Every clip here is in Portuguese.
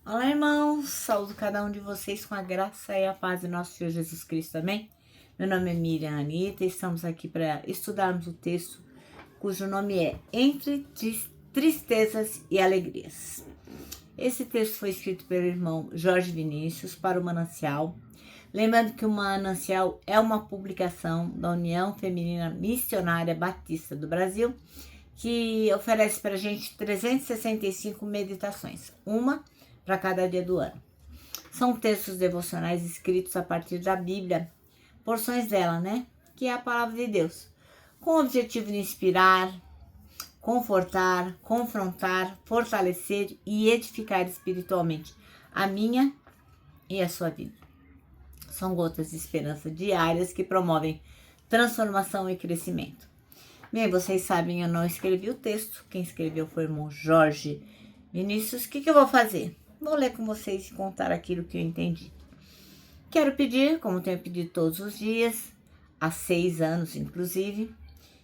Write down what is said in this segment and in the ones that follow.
Olá, irmãos, saúdo cada um de vocês com a graça e a paz de nosso Senhor Jesus Cristo, amém? Meu nome é Miriam Anita e estamos aqui para estudarmos o texto cujo nome é Entre Tristezas e Alegrias. Esse texto foi escrito pelo irmão Jorge Vinícius para o Manancial. Lembrando que o Manancial é uma publicação da União Feminina Missionária Batista do Brasil, que oferece para a gente 365 meditações, uma para cada dia do ano. São textos devocionais escritos a partir da Bíblia, porções dela, que é a palavra de Deus, com o objetivo de inspirar, confortar, confrontar, fortalecer e edificar espiritualmente a minha e a sua vida. São gotas de esperança diárias que promovem transformação e crescimento. Bem, vocês sabem, eu não escrevi o texto, quem escreveu foi o irmão Jorge Vinícius. O que eu vou fazer? Vou ler com vocês e contar aquilo que eu entendi. Quero pedir, como tenho pedido todos os dias, há 6 anos inclusive,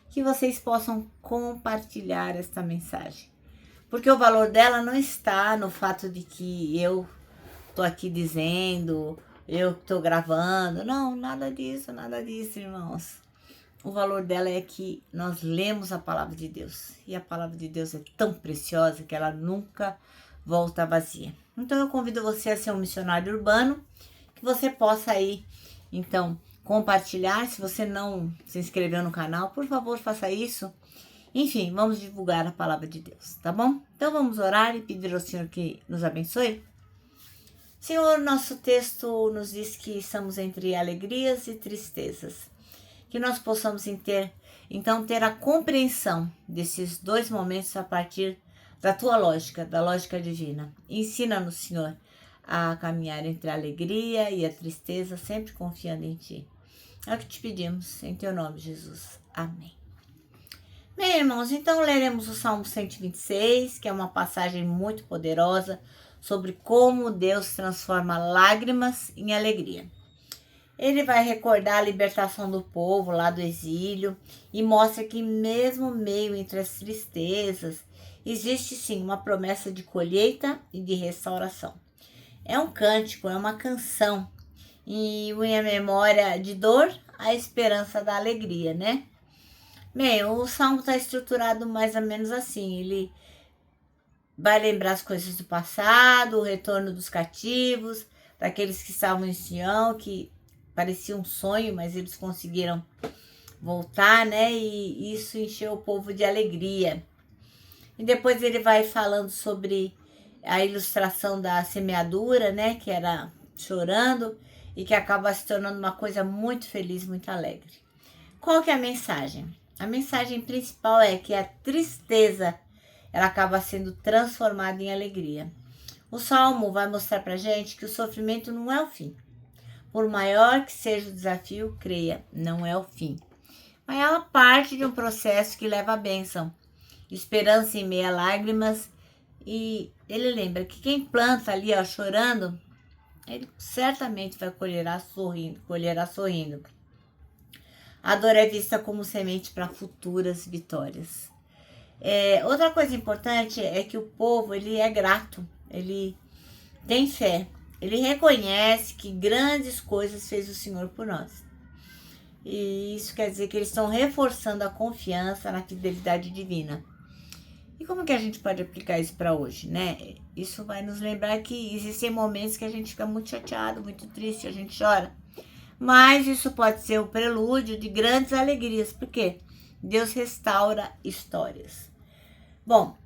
que vocês possam compartilhar esta mensagem. Porque o valor dela não está no fato de que eu estou aqui dizendo, eu estou gravando. Não, nada disso, irmãos. O valor dela é que nós lemos a palavra de Deus. E a palavra de Deus é tão preciosa que ela nunca volta vazia. Então eu convido você a ser um missionário urbano, que você possa aí, então, compartilhar. Se você não se inscreveu no canal, por favor, faça isso. Enfim, vamos divulgar a palavra de Deus, tá bom? Então vamos orar e pedir ao Senhor que nos abençoe. Senhor, nosso texto nos diz que estamos entre alegrias e tristezas. Que nós possamos ter a compreensão desses dois momentos a partir da tua lógica, da lógica divina. Ensina-nos, Senhor, a caminhar entre a alegria e a tristeza, sempre confiando em Ti. É o que te pedimos, em Teu nome, Jesus. Amém. Bem, irmãos, então leremos o Salmo 126, que é uma passagem muito poderosa sobre como Deus transforma lágrimas em alegria. Ele vai recordar a libertação do povo lá do exílio e mostra que mesmo meio entre as tristezas, existe sim uma promessa de colheita e de restauração. É um cântico, é uma canção, e em memória de dor, a esperança da alegria, Bem, o Salmo está estruturado mais ou menos assim, ele vai lembrar as coisas do passado, o retorno dos cativos, daqueles que estavam em Sião, que parecia um sonho, mas eles conseguiram voltar, E isso encheu o povo de alegria. E depois ele vai falando sobre a ilustração da semeadura, que era chorando e que acaba se tornando uma coisa muito feliz, muito alegre. Qual que é a mensagem? A mensagem principal é que a tristeza ela acaba sendo transformada em alegria. O Salmo vai mostrar pra gente que o sofrimento não é o fim. Por maior que seja o desafio, creia, não é o fim. Mas ela parte de um processo que leva à bênção. Esperança em meio a lágrimas. E ele lembra que quem planta ali, chorando, ele certamente vai colherá sorrindo. A dor é vista como semente para futuras vitórias. Outra coisa importante é que o povo ele é grato, ele tem fé. Ele reconhece que grandes coisas fez o Senhor por nós. E isso quer dizer que eles estão reforçando a confiança na fidelidade divina. E como que a gente pode aplicar isso para hoje, Isso vai nos lembrar que existem momentos que a gente fica muito chateado, muito triste, a gente chora. Mas isso pode ser o prelúdio de grandes alegrias, porque Deus restaura histórias. Bom,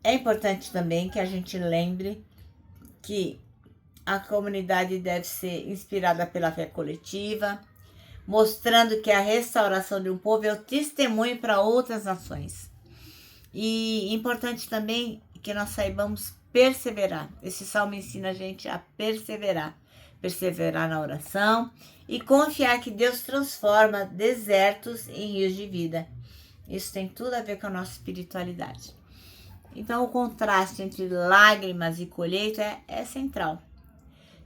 é importante também que a gente lembre que a comunidade deve ser inspirada pela fé coletiva, mostrando que a restauração de um povo é o testemunho para outras nações. E importante também que nós saibamos perseverar. Esse salmo ensina a gente a perseverar. Perseverar na oração e confiar que Deus transforma desertos em rios de vida. Isso tem tudo a ver com a nossa espiritualidade. Então o contraste entre lágrimas e colheita é central.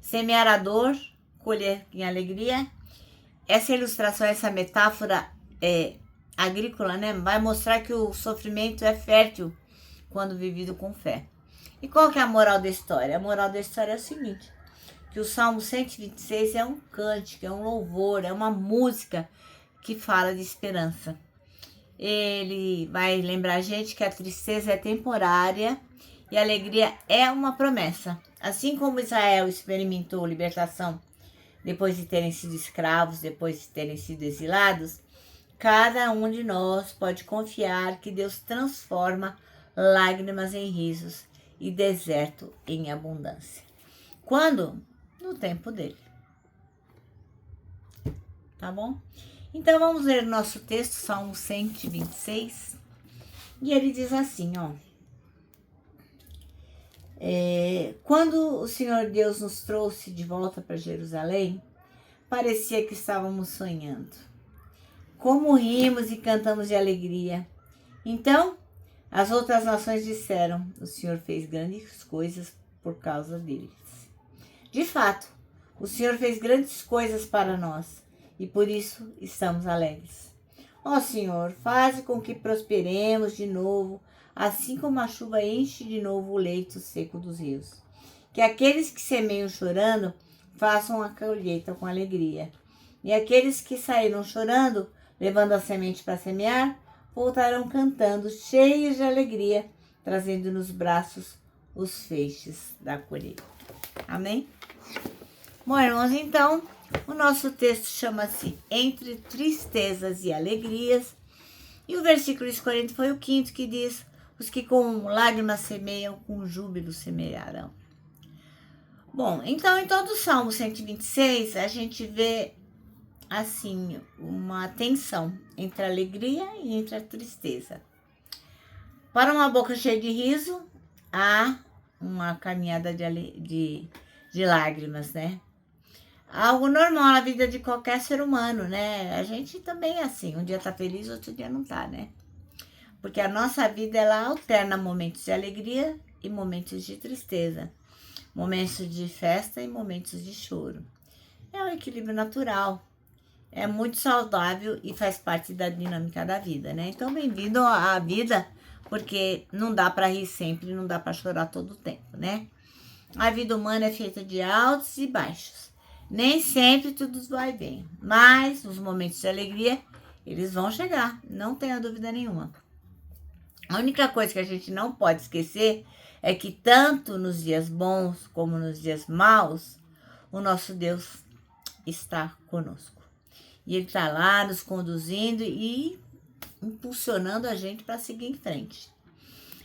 Semear a dor, colher em alegria. Essa ilustração, essa metáfora agrícola, vai mostrar que o sofrimento é fértil quando vivido com fé. E qual que é a moral da história? A moral da história é o seguinte, que o Salmo 126 é um cântico, é um louvor, é uma música que fala de esperança. Ele vai lembrar a gente que a tristeza é temporária e a alegria é uma promessa. Assim como Israel experimentou libertação depois de terem sido escravos, depois de terem sido exilados, cada um de nós pode confiar que Deus transforma lágrimas em risos e deserto em abundância. Quando? No tempo dele. Tá bom? Então vamos ler o nosso texto, Salmo 126. E ele diz assim, ó. Quando o Senhor Deus nos trouxe de volta para Jerusalém, parecia que estávamos sonhando. Como rimos e cantamos de alegria. Então, as outras nações disseram, o Senhor fez grandes coisas por causa deles. De fato, o Senhor fez grandes coisas para nós e por isso estamos alegres. Ó Senhor, faze com que prosperemos de novo, assim como a chuva enche de novo o leito seco dos rios. Que aqueles que semeiam chorando façam a colheita com alegria. E aqueles que saíram chorando, levando a semente para semear, voltarão cantando, cheios de alegria, trazendo nos braços os feixes da colheita. Amém? Bom, irmãos, então, o nosso texto chama-se Entre Tristezas e Alegrias. E o versículo escolhido foi o 5º, que diz, os que com lágrimas semeiam, com júbilo semearão. Bom, então, em todo o Salmo 126, a gente vê assim, uma tensão entre a alegria e entre a tristeza. Para uma boca cheia de riso, há uma caminhada de lágrimas, né? Algo normal na vida de qualquer ser humano, né? A gente também é assim, um dia tá feliz, outro dia não tá, né? Porque a nossa vida, ela alterna momentos de alegria e momentos de tristeza. Momentos de festa e momentos de choro. É um equilíbrio natural. É muito saudável e faz parte da dinâmica da vida, né? Então, bem-vindo à vida, porque não dá para rir sempre, não dá para chorar todo o tempo, né? A vida humana é feita de altos e baixos. Nem sempre tudo vai bem, mas os momentos de alegria, eles vão chegar, não tenha dúvida nenhuma. A única coisa que a gente não pode esquecer é que tanto nos dias bons como nos dias maus, o nosso Deus está conosco. E Ele está lá nos conduzindo e impulsionando a gente para seguir em frente.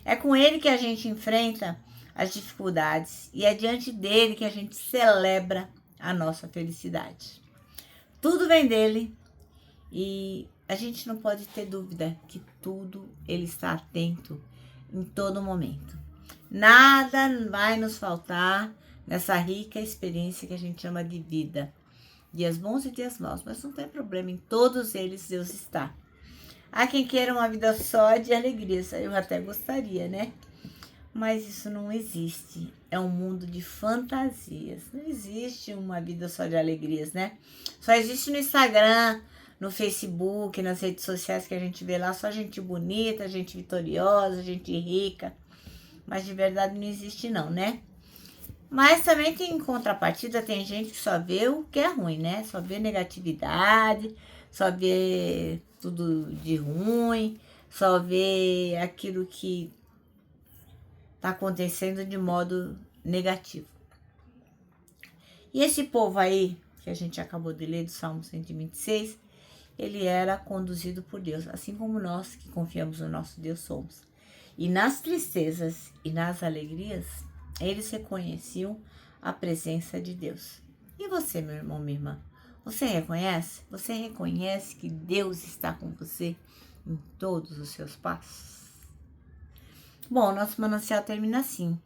É com Ele que a gente enfrenta as dificuldades e é diante dele que a gente celebra a nossa felicidade. Tudo vem dele e a gente não pode ter dúvida que tudo Ele está atento em todo momento. Nada vai nos faltar nessa rica experiência que a gente chama de vida. Dias bons e dias maus, mas não tem problema, em todos eles Deus está. Há quem queira uma vida só de alegria, eu até gostaria, né? Mas isso não existe, é um mundo de fantasias, não existe uma vida só de alegrias, né? Só existe no Instagram, no Facebook, nas redes sociais que a gente vê lá, só gente bonita, gente vitoriosa, gente rica, mas de verdade não existe não, né? Mas também tem, em contrapartida, tem gente que só vê o que é ruim, né? Só vê negatividade, só vê tudo de ruim, só vê aquilo que está acontecendo de modo negativo. E esse povo aí, que a gente acabou de ler do Salmo 126, ele era conduzido por Deus, assim como nós que confiamos no nosso Deus somos. E nas tristezas e nas alegrias, eles reconheciam a presença de Deus. E você, meu irmão, minha irmã? Você reconhece? Você reconhece que Deus está com você em todos os seus passos? Bom, nosso manancial termina assim.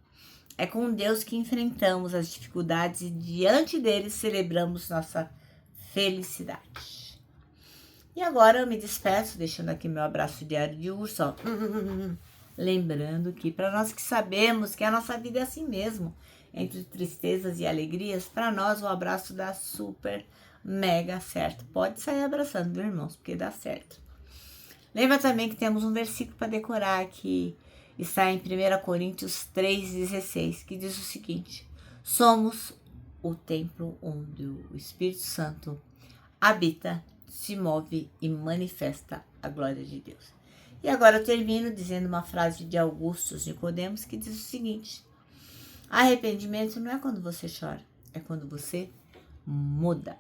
É com Deus que enfrentamos as dificuldades e diante dele celebramos nossa felicidade. E agora eu me despeço, deixando aqui meu abraço diário de urso, ó. Lembrando que para nós que sabemos que a nossa vida é assim mesmo, entre tristezas e alegrias, para nós o abraço dá super, mega certo. Pode sair abraçando, viu, irmãos, porque dá certo. Lembra também que temos um versículo para decorar, que está em 1 Coríntios 3,16, que diz o seguinte: somos o templo onde o Espírito Santo habita, se move e manifesta a glória de Deus. E agora eu termino dizendo uma frase de Augusto Nicodemos, que diz o seguinte: arrependimento não é quando você chora, é quando você muda.